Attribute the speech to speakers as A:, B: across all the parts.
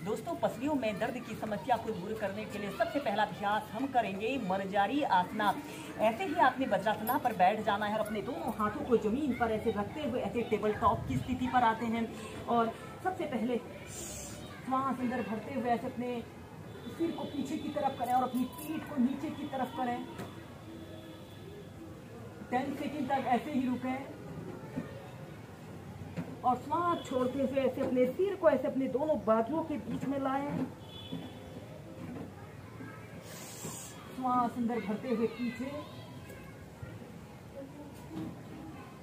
A: दोस्तों, पसलियों में दर्द की समस्या को दूर करने के लिए सबसे पहला अभ्यास हम करेंगे मर्जारी आसना। ऐसे ही आपने वज्रासना पर बैठ जाना है और अपने दोनों हाथों को जमीन पर ऐसे रखते हुए ऐसे टेबल टॉप की स्थिति पर आते हैं। और सबसे पहले श्वास अंदर भरते हुए ऐसे अपने सिर को पीछे की तरफ करें और अपनी पीठ को नीचे की तरफ करें। 10 सेकंड तक ऐसे ही रुकें और श्वास छोड़ते हुए ऐसे अपने सिर को ऐसे अपने दोनों बाजुओं के बीच में लाएं। श्वास अंदर भरते हुए पीछे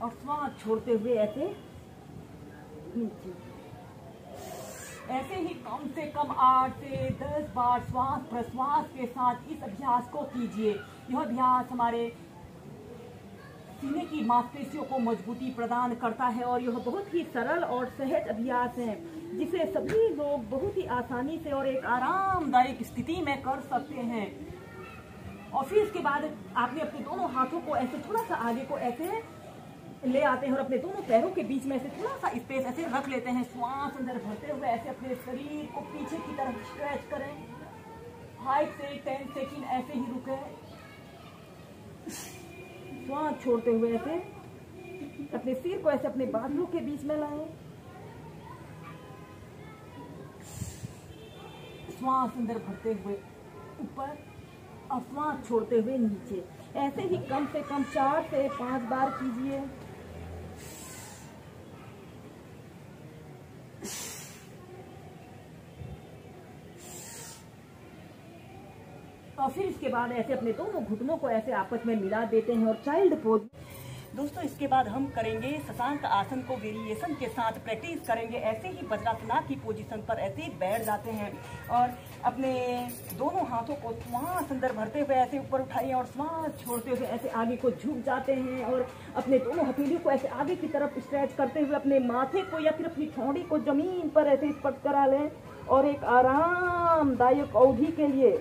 A: और श्वास छोड़ते हुए ऐसे नीचे। ऐसे ही कम से कम 8 से 10 बार श्वास प्रश्वास के साथ इस अभ्यास को कीजिए। यह अभ्यास हमारे सीने की मांसपेशियों को मजबूती प्रदान करता है और यह बहुत ही सरल और सहज अभ्यास है जिसे सभी लोग बहुत ही आसानी से और एक आरामदायक स्थिति में कर सकते हैं। और फिर इसके बाद आपने अपने दोनों हाथों को ऐसे थोड़ा सा आगे को ऐसे ले आते हैं और अपने दोनों पैरों के बीच में ऐसे थोड़ा सा स्पेस ऐसे रख लेते हैं। श्वास अंदर भरते हुए ऐसे अपने शरीर को पीछे की तरफ स्ट्रेच करें। 5 से 10 सेकंड ऐसे ही रुके। श्वास छोड़ते हुए ऐसे अपने सिर को ऐसे अपने बाजुओं के बीच में लाएं। श्वास अंदर भरते हुए ऊपर और श्वास छोड़ते हुए नीचे। ऐसे ही कम से कम 4 से 5 बार कीजिए। और फिर इसके बाद ऐसे अपने दोनों घुटनों को ऐसे आपस में मिला देते हैं और चाइल्ड पोज। दोस्तों, इसके बाद हम करेंगे शशांक आसन को वेरिएशन के साथ प्रैक्टिस करेंगे। ऐसे ही वज्रासना की पोजीशन पर ऐसे ही बैठ जाते हैं और अपने दोनों हाथों को श्वास अंदर भरते हुए ऐसे ऊपर उठाइए और श्वास छोड़ते हुए ऐसे आगे को झुक जाते हैं और अपने दोनों हथेलियों को ऐसे आगे की तरफ स्ट्रेच करते हुए अपने माथे को या फिर अपनी ठोड़ी को जमीन पर ऐसे स्पर्श करा लें और एक आरामदायक अवधि के लिए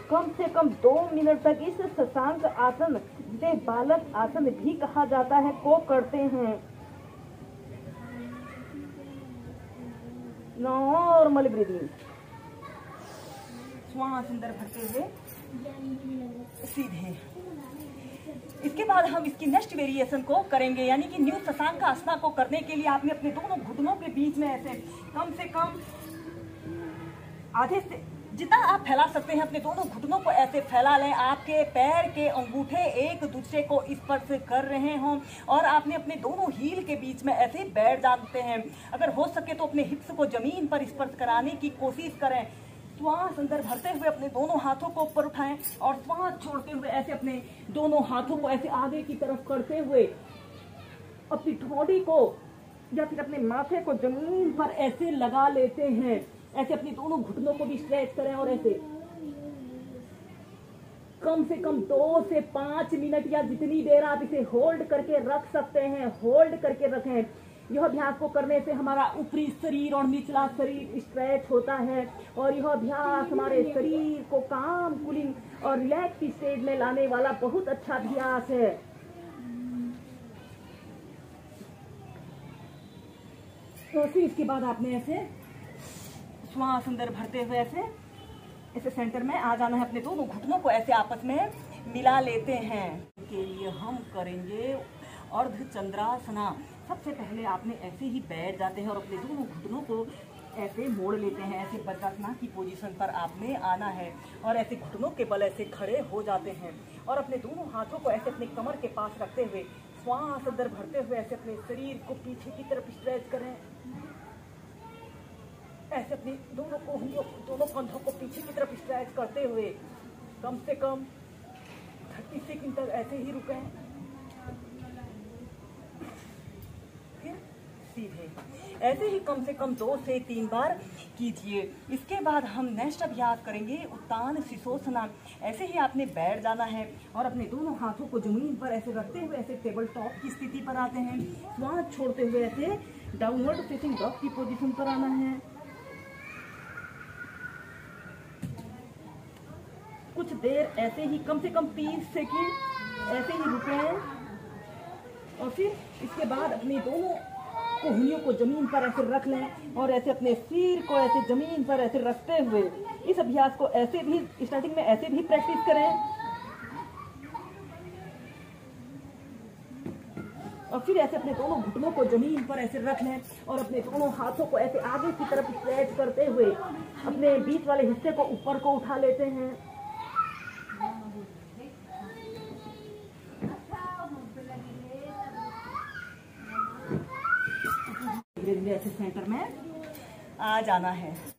A: कम से कम 2 मिनट तक इस शशांक आसन, जिसे बालक आसन भी कहा जाता है, को करते हैं। Normal breathing. श्वास अंदर भरते हुए सीधे। इसके बाद हम इसकी नेक्स्ट वेरिएशन को करेंगे, यानी कि न्यू शशांक आसना को करने के लिए आपने अपने दोनों घुटनों के बीच में ऐसे कम से कम आधे से जितना आप फैला सकते हैं अपने दोनों घुटनों को ऐसे फैला लें। आपके पैर के अंगूठे एक दूसरे को स्पर्श कर रहे हों और आपने अपने दोनों हील के बीच में ऐसे बैठ जाते हैं। अगर हो सके तो अपने हिप्स को जमीन पर स्पर्श कराने की कोशिश करें। श्वास अंदर भरते हुए अपने दोनों हाथों को ऊपर उठाएं और श्वास छोड़ते हुए ऐसे अपने दोनों हाथों को ऐसे आगे की तरफ करते हुए अपनी ठोड़ी को या फिर अपने माथे को जमीन पर ऐसे लगा लेते हैं। ऐसे अपनी दोनों घुटनों को भी स्ट्रेच करें और ऐसे कम से कम 2 से 5 मिनट या जितनी देर आप इसे होल्ड करके रख सकते हैं, होल्ड करके रखें। यह अभ्यास को करने से हमारा ऊपरी शरीर और निचला शरीर स्ट्रेच होता है और यह अभ्यास हमारे शरीर को काम, कूलिंग और रिलैक्स स्टेज में लाने वाला बहुत अच्छा अभ्यास है। तो फिर इसके बाद आपने ऐसे श्वास अंदर भरते हुए ऐसे सेंटर में आ जाना है। अपने दोनों घुटनों को ऐसे आपस में मिला लेते हैं। के लिए हम करेंगे अर्धचंद्रासना। सबसे पहले आपने ऐसे ही बैठ जाते हैं और अपने दोनों घुटनों को ऐसे मोड़ लेते हैं। ऐसे वज्रासना की पोजीशन पर आपने आना है और ऐसे घुटनों के बल ऐसे खड़े हो जाते हैं और अपने दोनों हाथों को ऐसे अपने कमर के पास रखते हुए श्वास अंदर भरते हुए ऐसे अपने शरीर को पीछे की तरफ स्ट्रेच करें। ऐसे अपनी दोनों कंधों को पीछे की तरफ स्ट्रेच करते हुए कम से कम 30 सेकंड तक ऐसे ही रुकें। फिर सीधे ऐसे ही कम से कम 2 से 3 बार कीजिए। इसके बाद हम नेक्स्ट अभ्यास करेंगे उत्तान शिशोसना। ऐसे ही आपने बैठ जाना है और अपने दोनों हाथों को जमीन पर ऐसे रखते हुए ऐसे टेबल टॉप की स्थिति पर आते हैं। श्वास छोड़ते हुए ऐसे डाउनवर्ड फेसिंग डॉग की पोजीशन पर आना है। कुछ देर ऐसे ही कम से कम 30 सेकंड ऐसे ही रुके हैं और फिर इसके बाद अपनी दोनों कोहनियों को जमीन पर ऐसे रख लें और ऐसे अपने सिर को ऐसे जमीन पर ऐसे रखते हुए इस अभ्यास को ऐसे भी स्टार्टिंग में ऐसे भी प्रैक्टिस करें और फिर ऐसे अपने दोनों घुटनों को जमीन पर ऐसे रख लें और अपने दोनों हाथों को ऐसे आगे की तरफ स्ट्रेच करते हुए अपने बीच वाले हिस्से को ऊपर को उठा लेते हैं। धीरे धीरे ऐसे सेंटर में आ जाना है।